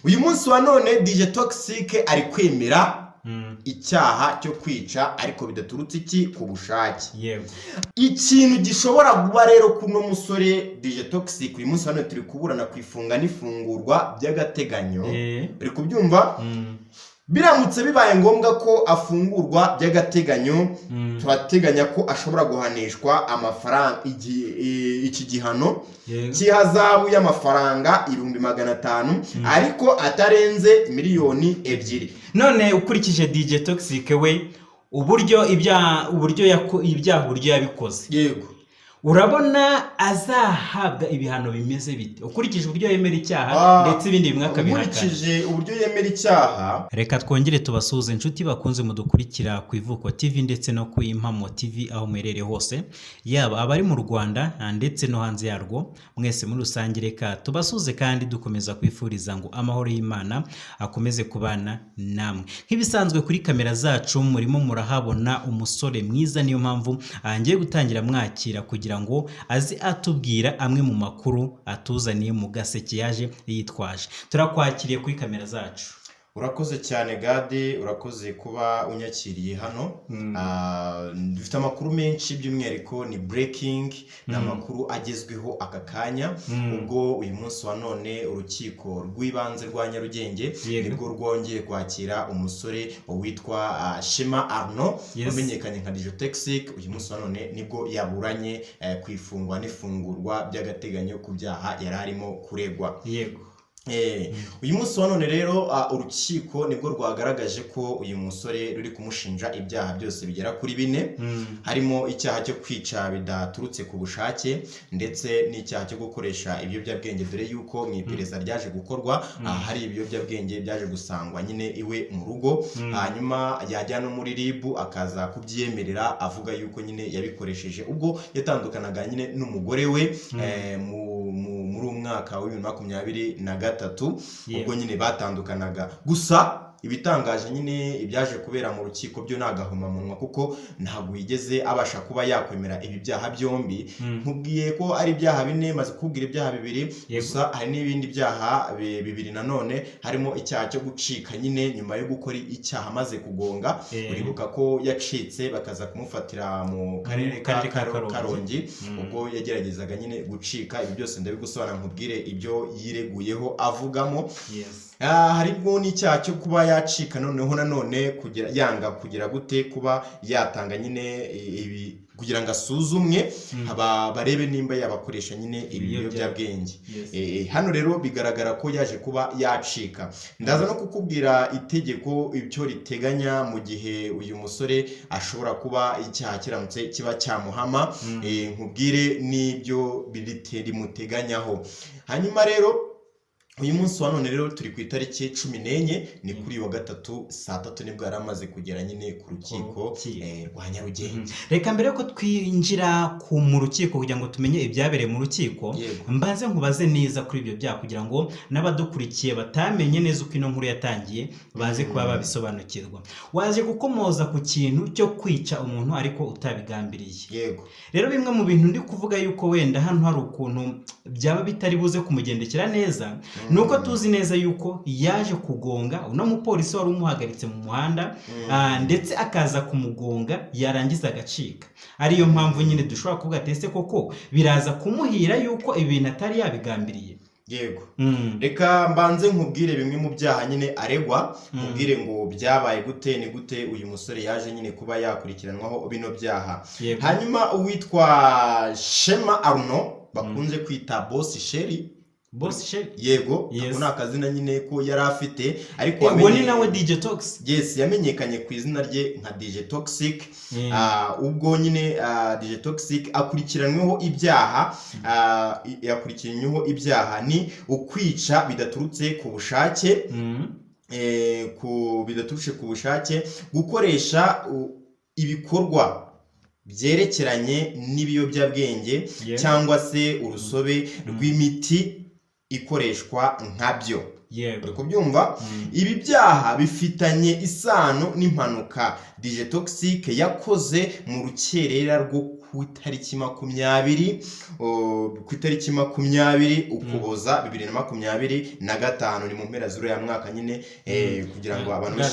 uyu munsi wa none DJ Toxic ari kwemera icyaha cyo kwica ariko bidaturutse iki ku bushake. Yego. Ikintu gishobora kuba rero kuno musore DJ Toxic uyu munsi wa none turi kuburana kwifunga n'ifungurwa by'agateganyo. Uri kubyumva? Biramutse bibaye ngombwa ko afungurwa by'agateganyo, turateganya ko ashobora guhanishwa amafaranga iki gihano cy'ihazabu y'amafaranga 500,000 ariko atarenze miliyoni 2. None ukurikije DJ Toxic we uburyo ibyaha yabikoze, yego, urabona azahabwa ibihano bimeze bite ukurikije uburyo yemera icyaha ndetse ibindi bimwaka bihakana? Ukurikije uburyo yemera icyaha, reka twongere tubasuhuze inshuti bakunze mudukurikira ku Ivuko TV ndetse no ku Impamo TV aho mwerere hose, yaba abari mu Rwanda ndetse no hanze yarwo, mwese muri rusange reka tubasuhuze kandi dukomeza kwifuriza ngo amahoro y'Imana akomeze kubana namwe. Nk'ibisanzwe kuri kamera zacu murimo murahabona umusore mwiza, niyo mpamvu ngiye gutangira mwakira kugira ngo azi atubwira amwe mu makuru atuzaniye mu gaseke yaje yitwaje. Turakwakiriye kuri kamera zacu. Urakoze cyane Gade, urakoze kuba unyakiriye hano. Dufite amakuru menshi by'umwihariko ni breaking, n'amakuru agezweho aka kanya. Ubwo uyu munsi wa none urukiko rw'ibanze rwa Nyarugenge nibwo rwongeye kwakira umusore witwa Shema Arnaud wamenyekanye nka DJ Toxic. Uyu munsi wa none nibwo yaburanye kwifungwa n'ifungurwa by'agateganyo ku byaha yari arimo kuregwa. Yego. Uyu munsi wa none rero urukiko nibwo rwagaragaje ko uyu musore ruri kumushinja ibyaha byose bigera kuri 4, harimo icyaha cyo kwica bidaturutse ku bushake ndetse n'icyaha cyo gukoresha ibiyobyabwenge, dore yuko mu iperereza ryaje gukorwa hari ibiyobyabwenge byaje gusangwa nyine iwe mu rugo, hanyuma yajya no muri RIB akaza kubyemerera avuga yuko nyine yabikoresheje ubwo yatandukanaga nyine n'umugore we muri umwaka wa 2023 ubwo nyine batandukanaga. Gusa ibitangaje nyine ibyaje kubera mu rukiko byo nagahomamunwa kuko ntabwo yigeze abasha kuba yakwemera ibi byaha byombi. Nkubwiye ko ari ibyaha 4, maze kubwira ibyaha 2, gusa hari n'ibindi byaha 2 nanone, harimo icyaha cyo gucika nyine nyuma yo gukora icyaha maze kugonga. Uribuka ko yacitse bakaza kumufatira mu karere ka Karongi ubwo yageragezaga nyine gucika. Ibi byose ndabigusobanura nkubwire ibyo yireguyeho avugamo. Harimo n'icyaha cyo kuba yacika noneho nanone yanga kugira gute kuba yatanga nyine ibi kugira ngo asuzumwe barebe nimba yabakoresha nyine ibiyobyabwenge. Hano rero bigaragara ko yaje kuba yacika. Ndaza no kukubwira itegeko icyo riteganya mu gihe uyu musore ashobora kuba icyaha kiramutse kiba cyamuhama, nkubwire n'ibyo rimuteganyaho. Hanyuma rero uyu munsi wa none rero turi ku itariki 14, ni kuri wa gatatu saa 3 nibwo yaramaze kugera nyine ku rukiko rwa Nyarugenge. Reka mbere ko twinjira mu rukiko kugira ngo tumenye ibyabereye mu rukiko, mbanze nkubaze neza kuri ibyo byaha kugira ngo n'abadukurikiye batamenye neza uko ino nkuru yatangiye baze kuba babisobanukirwa. Waje gukomoza ku kintu cyo kwica umuntu ariko utabigambiriye. Yego. Rero bimwe mu bintu ndi kuvuga yuko wenda hano hari ukuntu byaba bitari buze kumugendekera neza, nuko tuzi neza yuko yaje kugonga uno mupolisi wari umuhagaritse mu muhanda, ndetse akaza kumugonga yarangiza agacika. Ariyo mpamvu nyine dushobora kuvuga atese koko biraza kumuhira yuko ibintu atari yabigambiriye. Yego. Reka mbanze nkubwire bimwe mu byaha nyine aregwa, nkubwire ngo byabaye gute ni gute uyu musore yaje nyine kuba yakurikiranwaho bino byaha. Hanyuma uwitwa Shema Arnaud bakunze kwita Boss Sherry. Yego, ako nakazina nyine ko yari afite, ariko wamenye nawe DJ Toxic. Yes, yamenyekanye ku izina rye nka DJ Toxic. Ubwo nyine DJ Toxic akurikiranyweho ibyaha ni ukwica bidaturutse ku bushake, bidaturutse ku bushake, gukoresha ibikorwa byerekeranye n'ibiyobyabwenge cyangwa se urusobe rw'imiti ikoreshwa nkabyo. Uri kubyumva? Ibi byaha bifitanye isano n'impanuka DJ Toxic yakoze mu rukerera rwo ku itariki 20 Ukuboza 2025 ni mu mpera z'uriya mwaka nyine kugira ngo abantu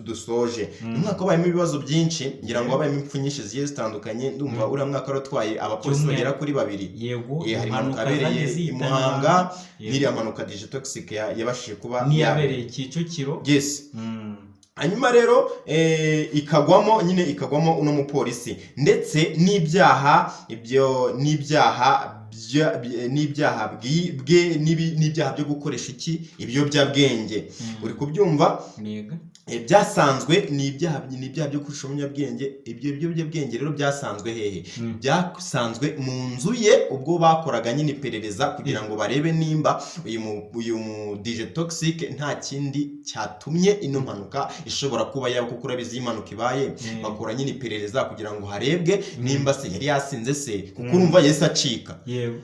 dusoje umwaka wabayemo ibibazo byinshi ngira ngo wabayemo impfu nyinshi zigiye zitandukanye ndumva uriya mwaka rotwaye abapolisi bagera kuri 2 yego hari impanuka abereye i Muhanga n'iriya mpanuka Digitoxic yabashije kuba yabereye Kicukiro. Yes. Hanyuma rero ikagwamo uno mupolisi ndetse n'ibyaha byo gukoresha ibiyobyabwenge uri kubyumva byasanzwe ni ibyaha byo gukoresha ibiyobyabwenge. Ibyo biyobyabwenge rero byasanzwe hehe? Byasanzwe mu nzu ye ubwo bakoraga nyine iperereza kugira ngo barebe nimba uyu Digitoxic nta kindi cyatumye ino mpanuka ishobora kuba yaba, kuko urabizi impanuka ibaye bakora nyine iperereza kugira ngo harebwe nimba se yari yasinze se, kuko urumva yese acika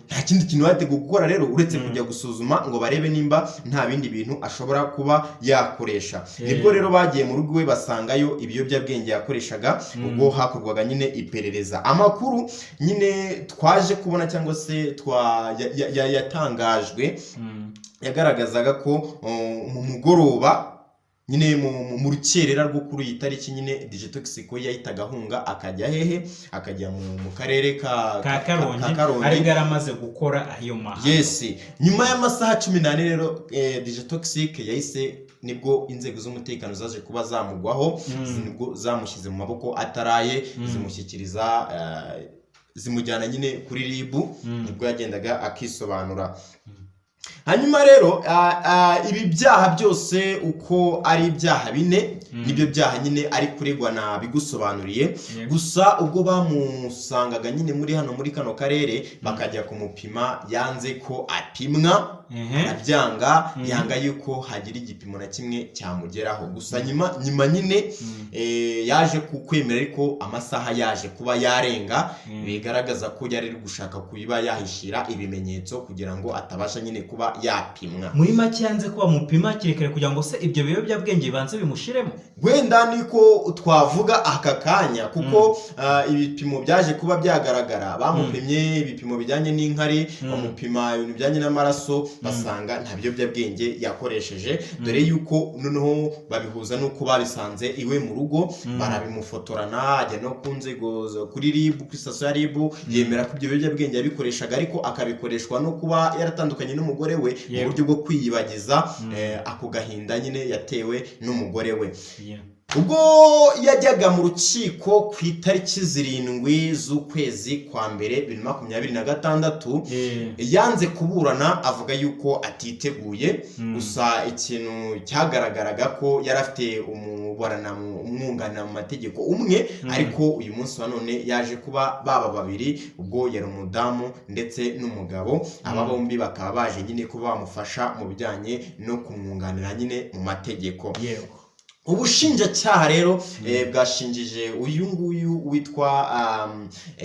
nta kindi kintu bateguye gukora rero uretse kujya gusuzuma ngo barebe nimba nta bindi bintu ashobora kuba yakoresha. Nibwo rero bagiye mu rugo we basangayo ibiyobyabwenge yakoreshaga ubwo hakorwaga nyine iperereza. Amakuru nyine twaje kubona cyangwa se yatangajwe yagaragazaga ko mu mugoroba nyine mu rukerera rwo kuri iyi tariki nyine Digitoxic yahitaga ahunga akajya hehe? Akajya mu karere ka Karongi ari bwaramaze gukora ayo mahano. Yes, nyuma y'amasaha 14 rero Digitoxic yahise nibwo inzego z'umutekano zaje kuba zamugwaho nibwo zamushyize mu maboko ataraye zimushyikiriza zimujyana nyine kuri RIB nibwo yagendaga akisobanura. Hanyuma rero ibi byaha byose uko ari ibyaha 4 nibyo byaha nyine ari kuregwa na bigusobanuriye. Gusa ubwo bamusangaga nyine muri kano karere bakajya kumupima yanze ko apimwa arabyanga yanga yuko hagira igipimo na kimwe cyamugeraho. Gusa nyuma nyine yaje kukwemera ariko amasaha yaje kuba yarenga bigaragaza ko yari gushaka kuyiba yahishira ibimenyetso kugira ngo atabasha nyine kuba yapimwa. Muri make yanze ko bamupima kirekare kugira ngo se ibyo biyobyabwenge bibanze bimushiremo. Wenda niko twavuga aka kanya kuko ibipimo byaje kuba byagaragara. Bamupimye ibipimo bijyanye n'inkari, bamupima ibintu bijyanye n'amaraso basanga nta biyobyabwenge yakoresheje, dore yuko noneho babihuza nuko babisanze iwe mu rugo barabimufotorana ajya no ku nzego kuri RIB, ku sitasiyo ya RIB yemera ko ibyo biyobyabwenge yabikoreshaga ariko akabikoreshwa no kuba yaratandukanye n'umugore we mu buryo bwo kwiyibagiza ako gahinda nyine yatewe n'umugore we. Ubwo yajyaga mu rukiko ku itariki 7 z'ukwezi kwa mbere 2026 yanze kuburana avuga yuko atiteguye. Gusa ikintu cyagaragaraga ko yari afite umwunganira mu mategeko umwe ariko uyu munsi wa none yaje kuba baba babiri, ubwo yari umudamu ndetse n'umugabo. Aba bombi bakaba baje nyine kuba bamufasha mu bijyanye no kumwunganira nyine mu mategeko. Ubushinjacyaha rero bwashinjije uyu nguyu witwa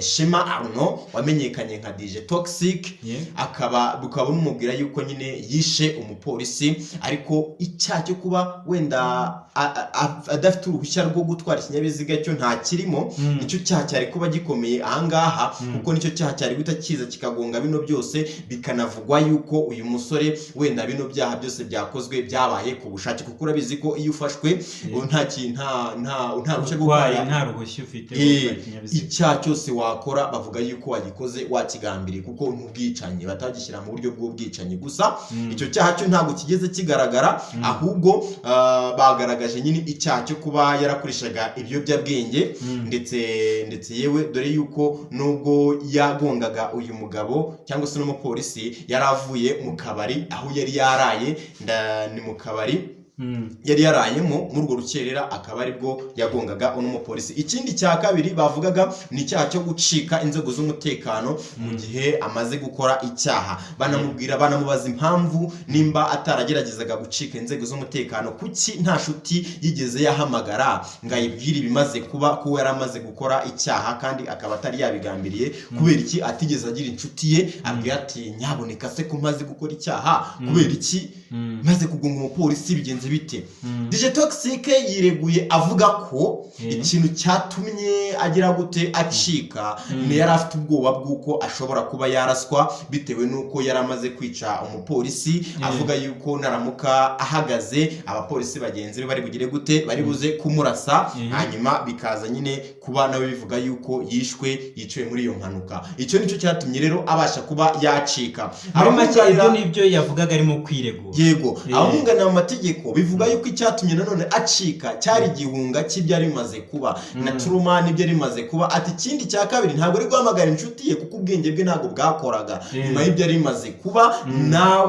Shema Arno wamenyekanye nka Digitoxic, bukaba bumubwira yuko nyine yishe umupolisi ariko icyaha cyo kuba wenda adafite uruhushya rwo gutwara ikinyabiziga cyo nta kirimo. Nicyo cyaha cyari kuba gikomeye ahangaha kuko nicyo cyaha cyari guta kiza kikagonga bino byose, bikanavugwa yuko uyu musore wenda bino byaha byose byakozwe byabaye ku bushake, kuko urabizi ko iyo ufashwe nta ruhushya rwo gutwara, nta ruhushya ufite icyaha cyose wakora bavuga yuko wagikoze wakigambiriye kuko n'ubwicanyi batagishyira mu buryo bw'ubwicanyi. Gusa icyo cyaha cyo ntabwo kigeze kigaragara, ahubwo bagaragaje nyine icyaha cyo kuba yarakoreshaga ibiyobyabwenge ndetse yewe dore yuko nubwo yagongaga uyu mugabo cyangwa se n'umupolisi yari avuye mu kabari aho yari yaraye, ni mu kabari yari yarayemo muri urwo rukerera akaba aribwo yagongaga uno mupolisi. Ikindi cya kabiri bavugaga ni icyaha cyo gucika inzego z'umutekano mu gihe amaze gukora icyaha. Banamubaza impamvu nimba atarageragezaga gucika inzego z'umutekano, kuki nta nshuti yigeze yahamagara ngo ayibwire ibimaze kuba ko yari amaze gukora icyaha kandi akaba atari yabigambiriye. Kubera iki atigeze agira inshuti ye abwira ati nyaboneka se ko maze gukora icyaha, kubera iki maze kugonga umupolisi bigenze byagenze bite. DJ Toxic yireguye avuga ko ikintu cyatumye agira gute acika ni yari afite ubwoba bw'uko ashobora kuba yaraswa bitewe n'uko yari amaze kwica umupolisi, avuga yuko naramuka ahagaze abapolisi bagenzi be bari bugire gute, bari buze kumurasa, hanyuma bikaza nyine kuba nawe bivuga yuko yiciwe muri iyo mpanuka. Icyo nicyo cyatumye rero abasha kuba yacika. Ibyo nibyo yavugaga arimo kwiregura. Yego, abamwunganira mu mategeko bivuga yuko icyatumye nanone acika cyari igihunga cy'ibyari bimaze kuba na turuma n'ibyo rimaze kuba. Ati ikindi cya kabiri ntabwo ari guhamagara inshuti ye kuko ubwenge bwe ntabwo bwakoraga nyuma y'ibyo rimaze kuba.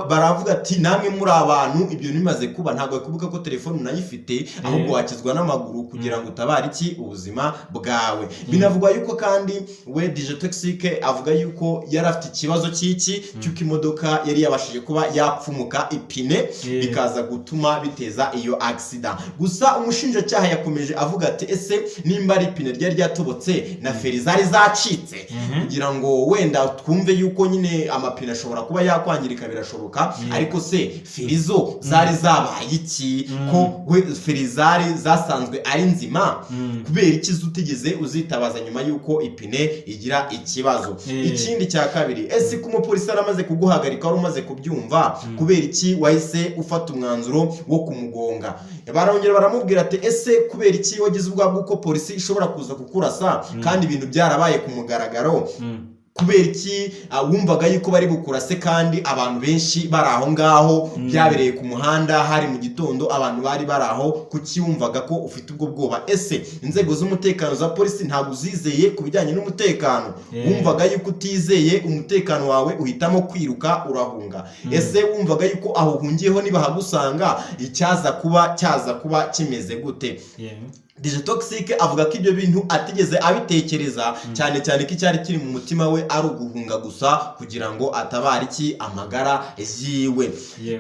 Baravuga ati namwe muri abantu ibyo bimaze kuba ntabwo kuvuga ko telefone unayifite, ahubwo wakizwa n'amaguru kugira ngo utabare iki ubuzima bwawe. Binavugwa yuko kandi we DJ Toxic avuga yuko yari afite ikibazo cy'uko imodoka yari yabashije kuba yapfumuka ipine bikaza gutuma biteza iyo accident. Gusa umushinjacyaha yakomeje avuga ati ese nimba ari ipine ryari ryatobotse na feri zari zacitse, kugira ngo wenda twumve yuko nyine amapine ashobora kuba yakwangirika birashoboka, ariko se feri zo zari zabaye iki ko feri zari zasanzwe ari nzima, kubera iki utigeze uzitabaza nyuma yuko ipine igira ikibazo. Ikindi cya kabiri, ese ko umupolisi aramaze kuguhagarika wari umaze kubyumva, kubera iki wahise ufata umwanzuro wo kumugonga? Barongera baramubwira ati ese kubera iki wagize ubwoba bw'uko polisi ishobora kuza kukurasa kandi ibintu byarabaye ku mugaragaro? Kubera iki wumvaga yuko bari bukurase kandi abantu benshi bari aho ngaho, byabereye ku muhanda hari mu gitondo, abantu bari aho, kuki wumvaga ko ufite ubwo bwoba? Ese inzego z'umutekano za polisi ntabwo uzizeye ku bijyanye n'umutekano? Wumvaga yuko utizeye umutekano wawe uhitamo kwiruka urahunga? Ese wumvaga yuko aho uhungiyeho niba hagusanga icyaza kuba kimeze gute? DJ Toxic avuga ko ibyo bintu atigeze abitekereza, cyane cyane ko icyari kiri mu mutima we ari uguhunga gusa kugira ngo atabare iki amagara yiwe.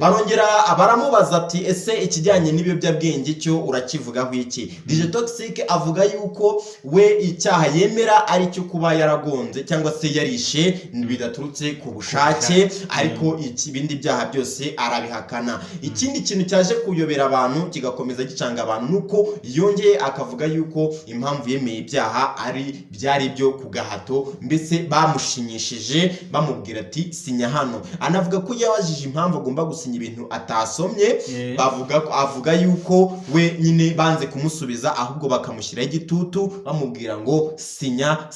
Barongera baramubaza ati ese ikijyanye n'ibiyobyabwenge cyo urakivugaho iki? DJ Toxic avuga yuko we icyaha yemera ari cyo kuba yaragonze cyangwa se yarishe bidaturutse ku bushake, ariko ibindi byaha byose arabihakana. Ikindi kintu cyaje kuyobera abantu kigakomeza gicanga abantu nuko yongeye akavuga yuko impamvu yemeye ibyaha byari byo ku gahato, mbese bamushinyishije bamubwira ati sinya hano. Anavuga ko yabajije impamvu agomba gusinya ibintu atasomye, avuga yuko we nyine banze kumusubiza ahubwo bakamushyiraho igitutu bamubwira ngo sinya,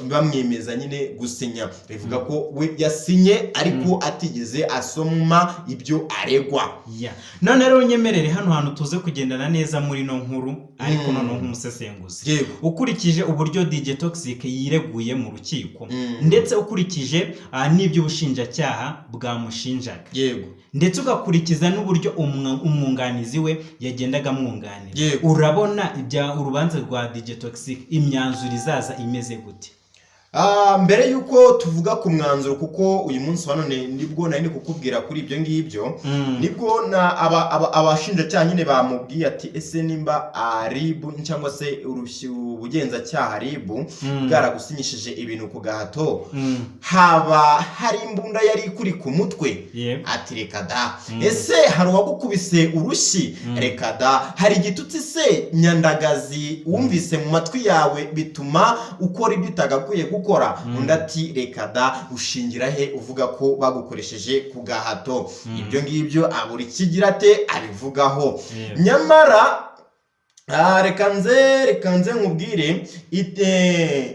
bamwemeza nyine gusinya. Bivuga ko we yasinye ariko atigeze asoma ibyo aregwa. None rero nyemerere hano hantu tuze kugendana neza muri no nkuru, ariko noneho nk'umusesenguzi ukurikije uburyo DJ Toxic yireguye mu rukiko, ndetse ukurikije n'iby'ubushinjacyaha bwamushinjaga, ndetse ugakurikiza n'uburyo umwunganizi we yagendaga amwunganira, urabona urubanza rwa DJ Toxic imyanzuro izaza imeze gute? Mbere yuko tuvuga ku mwanzuro, kuko uyu munsi wa none nibwo nari kukubwira kuri ibyo ngibyo, nibwo abashinjacyaha nyine bamubwiye ati ese nimba RIB cyangwa se ubugenzacyaha RIB bwaragusinyishije ibintu ku gahato, haba hari imbunda yari ikuri ku mutwe? Ati reka da. Ese hari uwagukubise urushyi? Reka da. Hari igitutsi se nyandagazi wumvise mu matwi yawe bituma ukora ibyo utagakwiye gukora? Undi ati reka da. Ushingira he uvuga ko bagukoresheje ku gahato? Ibyo ngibyo abura ikigira ate abivugaho. Nyamara reka nze nkubwire,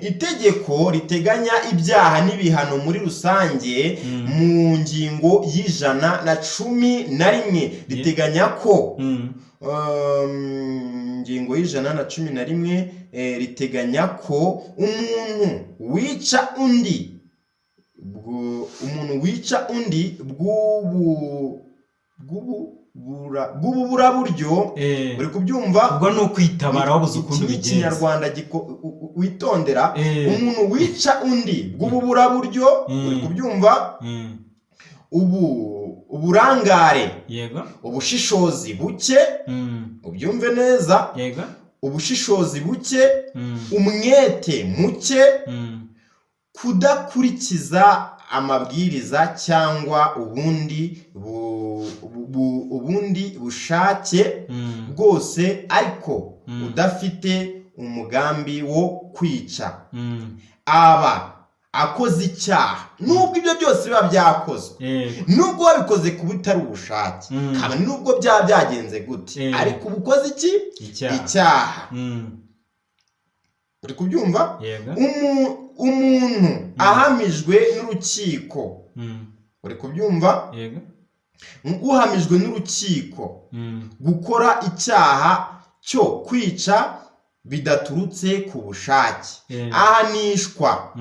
itegeko riteganya ibyaha n'ibihano muri rusange mu ngingo y'111 riteganya ko ingingo y'111 riteganya ko umuntu wica undi bw'ububuraburyo, uri kubyumva? Ubwo ni ukwitabara wabuze ukuntu bigenza. Ikinyarwanda witondera, umuntu wica undi bw'ububuraburyo, uri kubyumva? Uburangare, ubushishozi buke, ubyumve neza, ubushishozi buke, umwete muke, kudakurikiza amabwiriza cyangwa ubundi ubundi bushake bwose ariko udafite umugambi wo kwica aba akoze icyaha. Nubwo ibyo byose biba byakozwe, nubwo wabikoze ku bitari ubushake, kandi nubwo byaba byagenze gute, ariko ubukoze iki? Icyaha. Uri kubyumva? Umuntu ahamijwe n'urukiko, uri kubyumva? Uhamijwe n'urukiko gukora icyaha cyo kwica bidaturutse ku bushake, ahanishwa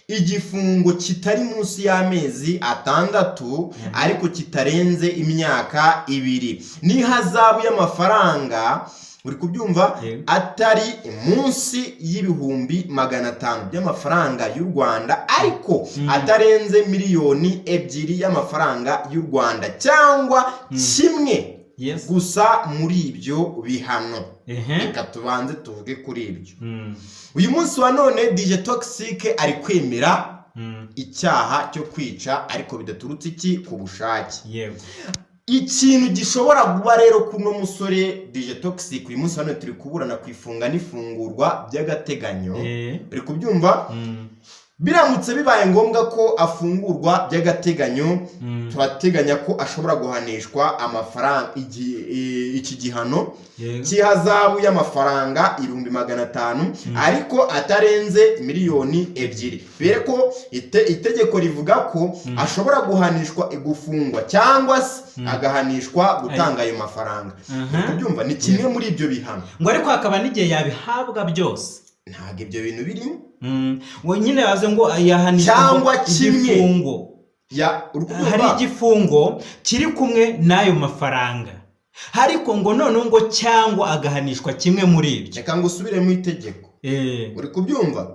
igifungo kitari munsi y'amezi 6 ariko kitarenze imyaka 2 n'ihazabu y'amafaranga, uri kubyumva, atari munsi y'ibihumbi 500 by'amafaranga y'u Rwanda ariko atarenze miliyoni 2 y'amafaranga y'u Rwanda cyangwa kimwe gusa muri ibyo bihano. Reka tubanze tuvuge kuri ibyo. Uyu munsi wa none DJ Toxic ari kwemera icyaha cyo kwica ariko bidaturutse iki? Ku bushake. Ikintu gishobora kuba rero kuno musore DJ Toxic uyu munsi wa none turi kuburana kwifunga n'ifungurwa by'agateganyo, uri kubyumva? Biramutse bibaye ngombwa ko afungurwa by'agateganyo, turateganya ko ashobora guhanishwa amafaranga iki gihano cy'ihazabu y'amafaranga 500 ariko atarenze miliyoni 2. Bere ko itegeko rivuga ko ashobora guhanishwa gufungwa cyangwa se agahanishwa gutanga ayo mafaranga. Kubyumva ni kimwe muri ibyo bihano, ngo ariko hakaba n'igihe yabihabwa byose. Ntabwo ibyo bintu birimo. Ngo nyine yavuze ngo yahanishwa cyangwa kimwe. Hari igifungo kiri kumwe n'ayo mafaranga, ariko ngo noneho ngo cyangwa agahanishwa kimwe muri ibyo. Reka ngo usubire mu itegeko. Uri kubyumva?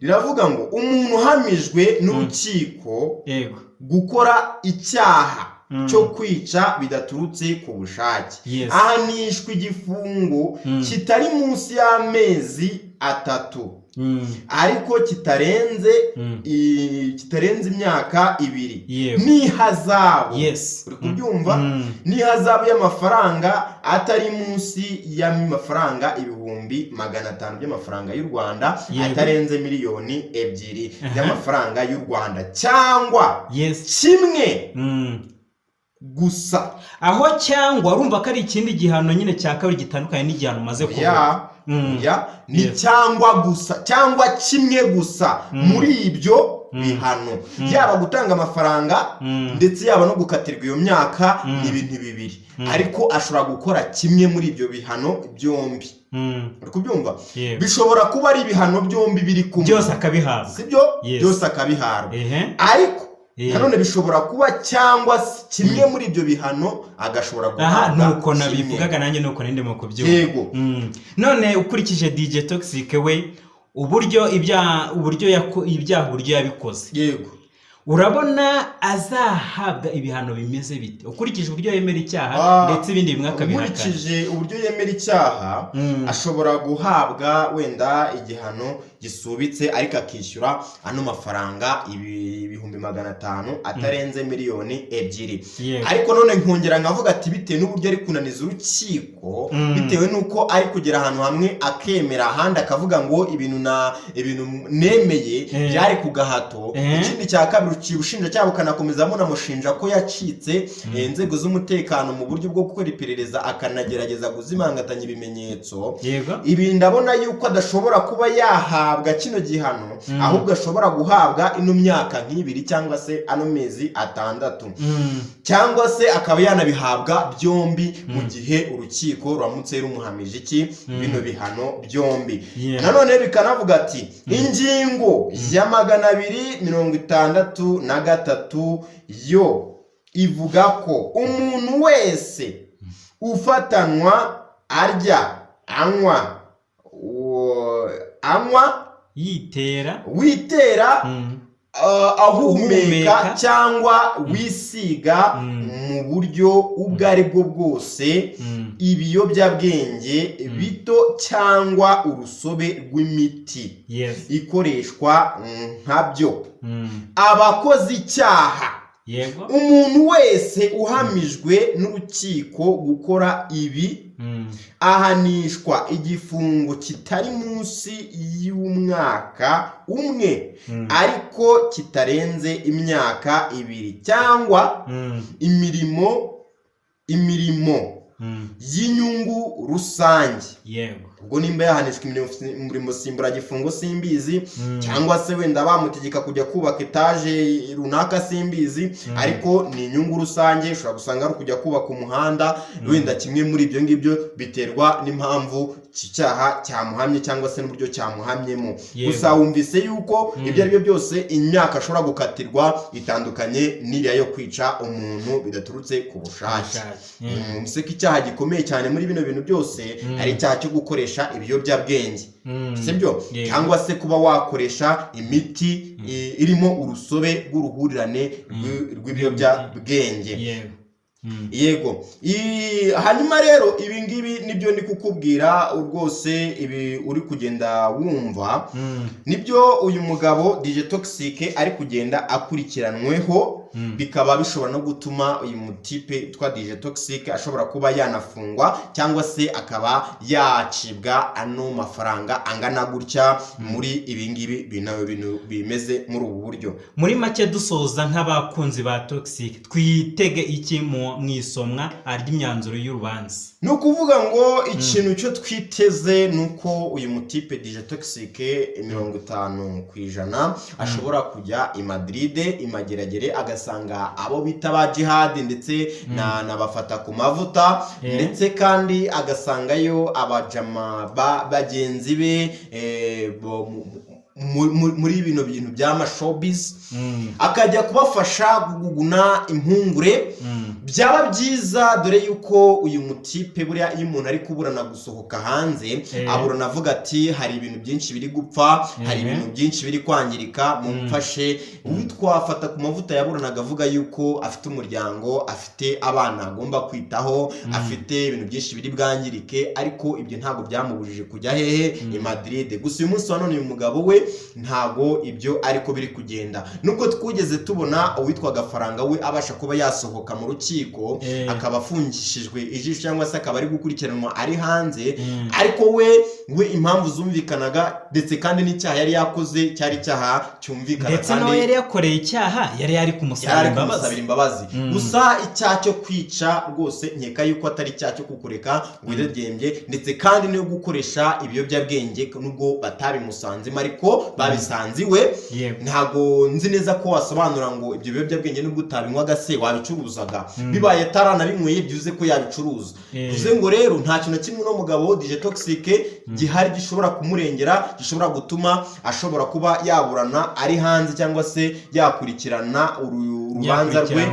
Riravuga ngo umuntu uhamijwe n'urukiko gukora icyaha cyo kwica bidaturutse ku bushake, ahanishwa igifungo kitari munsi y'amezi 3 ariko kitarenze imyaka 2 n'ihazabu. Uri kubyumva? N'ihazabu y'amafaranga atari munsi y'amafaranga 500 by'amafaranga y'u Rwanda atarenze miliyoni 2 by'amafaranga y'u Rwanda cyangwa kimwe gusa. Aho cyangwa urumva ko ari ikindi gihano nyine cya kabiri gitandukanye n'igihano maze kuvuga. Ni cyangwa gusa, cyangwa kimwe gusa muri ibyo bihano, yaba gutanga amafaranga ndetse yaba no gukatirwa iyo myaka n'ibintu bibiri, ariko ashobora gukora kimwe muri ibyo bihano byombi. Uri kubyumva? Bishobora kuba ari ibihano byombi biri kumwe, byose akabihabwa, sibyo? Byose akabihabwa, ariko nanone bishobora kuba cyangwa kimwe muri ibyo bihano agashobora guhabwa. Nuko nabivugaga nanjye nuko ndimo kubyumva. Yego. None ukurikije DJ Toxic we uburyo ibyaha yabikoze, yego, urabona azahabwa ibihano bimeze bite ukurikije uburyo yemera icyaha ndetse ibindi bimwe akabihakana? Ukurikije uburyo yemera icyaha ashobora guhabwa wenda igihano gisubitse ariko akishyura ano mafaranga 500 atarenze miliyoni 2. Ariko none nkongera nkavuga ati bitewe n'uburyo ari kunaniza urukiko, bitewe nuko ari kugera ahantu hamwe akemera, ahandi akavuga ngo ibintu nemeye byari ku gahato. Ikindi cya kabiri, ubushinjacyaha bukanakomezamo namushinja ko yacitse inzego z'umutekano mu buryo bwo gukora iperereza akanagerageza kuzimangatanya ibimenyetso. Ibi ndabona yuko adashobora kuba yahabwa kino gihano, ahubwo ashobora guhabwa ino myaka nk'ibiri cyangwa se ano mezi 6 cyangwa se akaba yanabihabwa byombi mu gihe urukiko ruramutse rumuhamije iki bino bihano byombi. Nanone bikanavuga ati ingingo ya 263 yo ivuga ko umuntu wese ufatanwa arya anywa witera ahumeka cyangwa wisiga mu buryo ubwo ari bwo bwose ibiyobyabwenge bito cyangwa urusobe rw'imiti ikoreshwa nkabyo, abakoze icyaha yego umuntu wese uhamijwe n'urukiko gukora ibi ahanishwa igifungo kitari munsi y'umwaka umwe ariko kitarenze imyaka 2 cyangwa imirimo y'inyungu rusange. yego ubwo nimba yahanishwa umurimo simburagifungo simbizi, cyangwa se wenda bamutegeka kujya kubaka etaje runaka simbizi, ariko ni inyungu rusange. ushobora gusanga ari kujya kubaka umuhanda, wenda kimwe muri ibyo ngibyo biterwa n'impamvu icyaha cyamuhamye cyangwa se n'uburyo cyamuhamyemo. gusa wumvise yuko ibyo ari byo byose imyaka ashobora gukatirwa itandukanye n'iriya yo kwica umuntu bidaturutse ku bushake. Mbese ko icyaha gikomeye cyane muri bino bintu byose ari icyaha cyo gukoresha ibiyobyabwenge, sibyo? cyangwa se kuba wakoresha imiti irimo urusobe rw'uruhurirane rw'ibiyobyabwenge. yego hanyuma rero ibi ngibi nibyo ndi kukubwira rwose, ibi uri kugenda wumva nibyo uyu mugabo DJ Toxic ari kugenda akurikiranweho, bikaba bishobora no gutuma uyu mutipe twa DJ Toxic ashobora kuba yanafungwa cyangwa se akaba yacibwa ano mafaranga angana gutya muri ibi ngibi bintu bimeze muri ubu buryo. Muri make dusoza nk'abakunzi ba Toxic, twitege iki mu isomwa ry'imyanzuro y'urubanza? ni ukuvuga ngo ikintu cyo twiteze nuko uyu mutipe DJ Toxic 50% ashobora kujya i Madrid imageragere agasanga abo bita ba jihad ndetse nabafata ku mavuta, ndetse kandi agasangayo abajama bagenzi be muri bino bintu by'ama showbiz, akajya kubafasha guguna impungure. byaba byiza dore yuko uyu mutipe buriya iyo umuntu ari kuburana gusohoka hanze aburana avuga ati hari ibintu byinshi biri gupfa, hari ibintu byinshi biri kwangirika, mumfashe. Uwitwafata ku mavuta yaburanaga avuga yuko afite umuryango, afite abana agomba kwitaho, afite ibintu byinshi biri bwangirike, ariko ibyo ntabwo byamubujije kujya hehe i Madrid. gusa uyu munsi wa none uyu mugabo we ntago ibyo ariko biri kugenda, nubwo twugeze tubona uwitwa Gafaranga we abasha kuba yasohoka mu rukiko akaba afungishijwe ijisho cyangwa se akaba ari gukurikiranwa ari hanze, ariko we impamvu zumvikanaga ndetse kandi n'icyaha yari yakoze cyari icyaha cyumvikana, ndetse no yari yakoreye icyaha yari kumusabira imbabazi. gusa icyaha cyo kwica rwose nkeka yuko atari icyaha cyo kukureka widegembye, ndetse kandi no gukoresha ibiyobyabwenge nubwo batabimusanzemo ariko babisanziwe. ntago nzi neza ko wasobanura ngo ibyo biyobyabwenge nubwo utabinywaga se wabicuruzaga, bibaye ataranabinywe byuze ko yabicuruza. bivuze ngo rero nta kintu kimwe no mugabo DJ Toxic gihari gishobora kumurengera, gishobora gutuma ashobora kuba yaburana ari hanze cyangwa se yakurikirana urubanza rwe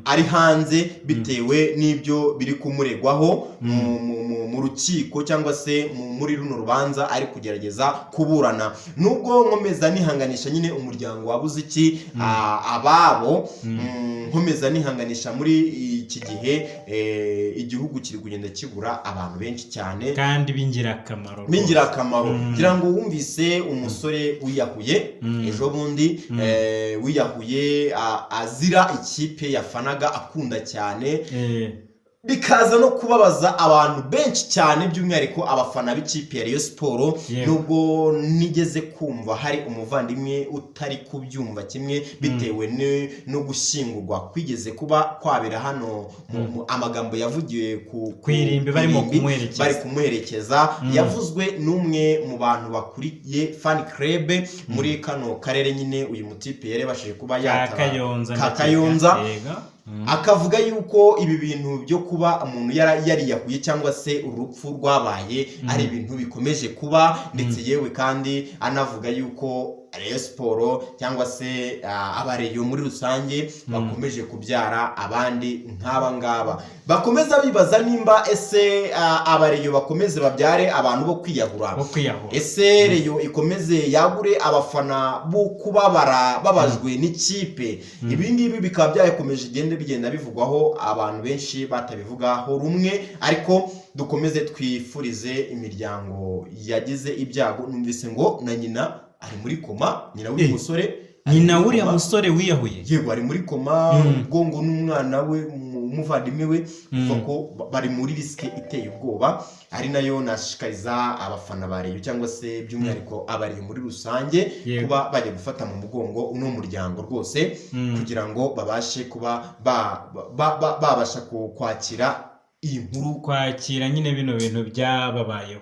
ari hanze bitewe n'ibyo biri kumuregwaho mu rukiko cyangwa se muri runo rubanza ari kugerageza kuburana. nubwo nkomeza nihanganisha nyine umuryango wabuze iki ababo, nkomeza nihanganisha muri iki gihe igihugu kiri kugenda kibura abantu benshi cyane kandi bingirakamaro. ngira ngo wumvise umusore wiyahuye ejo bundi, wiyahuye azira ikipe yafanaga akunda cyane, bikaza no kubabaza abantu benshi cyane, by'umwihariko abafana b'ikipe ya Rayon Sport. nubwo nigeze kumva hari umuvandimwe utari kubyumva kimwe bitewe no gushyingurwa kwigeze kuba kwabera hano, amagambo yavugiwe ku irimbi bari kumuherekeza yavuzwe n'umwe mu bantu bakuriye fan club muri kano karere nyine uyu mutipe yarebashije kuba yatara Kayonza, akavuga yuko ibi bintu byo kuba umuntu yariyahuye cyangwa se urupfu rwabaye ari ibintu bikomeje kuba, ndetse yewe kandi anavuga yuko Rayon Sport cyangwa se abareyo muri rusange bakomeje kubyara abandi nk'aba ngaba. bakomeza bibaza nimba ese abareyo bakomeze babyare abantu bo kwiyahura, ese reyo ikomeze yagure abafana bo kubabara babajwe n'ikipe. ibi ngibi bikaba byakomeje bigenda bivugwaho, abantu benshi batabivugaho rumwe, ariko dukomeze twifurize imiryango yagize ibyago. numvise ngo na nyina ari muri koma, nyina w'uyu musore nyina uriya musore wiyahuye yego ari muri koma ubwongo n'umwana we umuvandimwe we uvuga ko bari muri risike iteye ubwoba, ari nayo nashishikariza abafana ba Rayon cyangwa se by'umwihariko abari muri rusange kuba bajya gufata mu mugongo uno muryango rwose kugira ngo babashe kuba babasha kwakira iyi nkuru, kwakira nyine bino bintu byababayeho.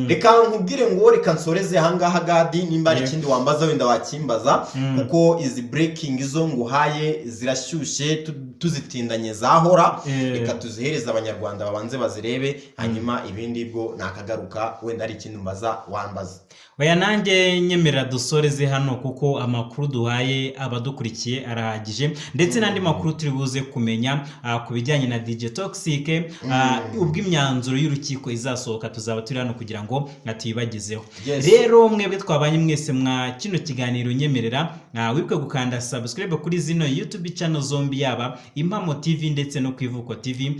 Reka nkubwire ngo reka nsoreze ahangaha Gadi, nimba ari ikindi wambaza wenda wakimbaza kuko izi breaking zo nguhaye zirashyushye tuzitindanye zahora, reka tuzihereza abanyarwanda babanze bazirebe hanyuma ibindi bwo nakagaruka wenda ari ikindi mbaza wambaza. Oya nanjye nyemera dusoreze hano kuko amakuru duhaye abadukurikiye arahagije, ndetse n'andi makuru turi buze kumenya ku bijyanye na DJ Toxic ubwo imyanzuro y'urukiko izasohoka tuzaba turi hano kugira ngo tuyibagezeho. Rero mwebwe twabanye mwese mwa kino kiganiro nyemerera wibuke gukanda subscribe kuri zino YouTube channel zombi, yaba Impamo TV ndetse no Kwivuko TV.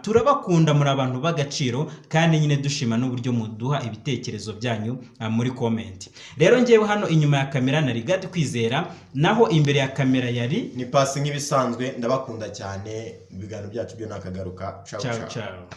Turabakunda muri abantu b'agaciro kandi nyine dushima n'uburyo muduha ibitekerezo byanyu muri comment. Rero ngewe hano inyuma ya kamera nari Gadi Kwizera, naho imbere ya kamera yari ni Pasi nk'ibisanzwe. Ndabakunda cyane, ibiganiro byacu byo nakagaruka. Ciao ciao.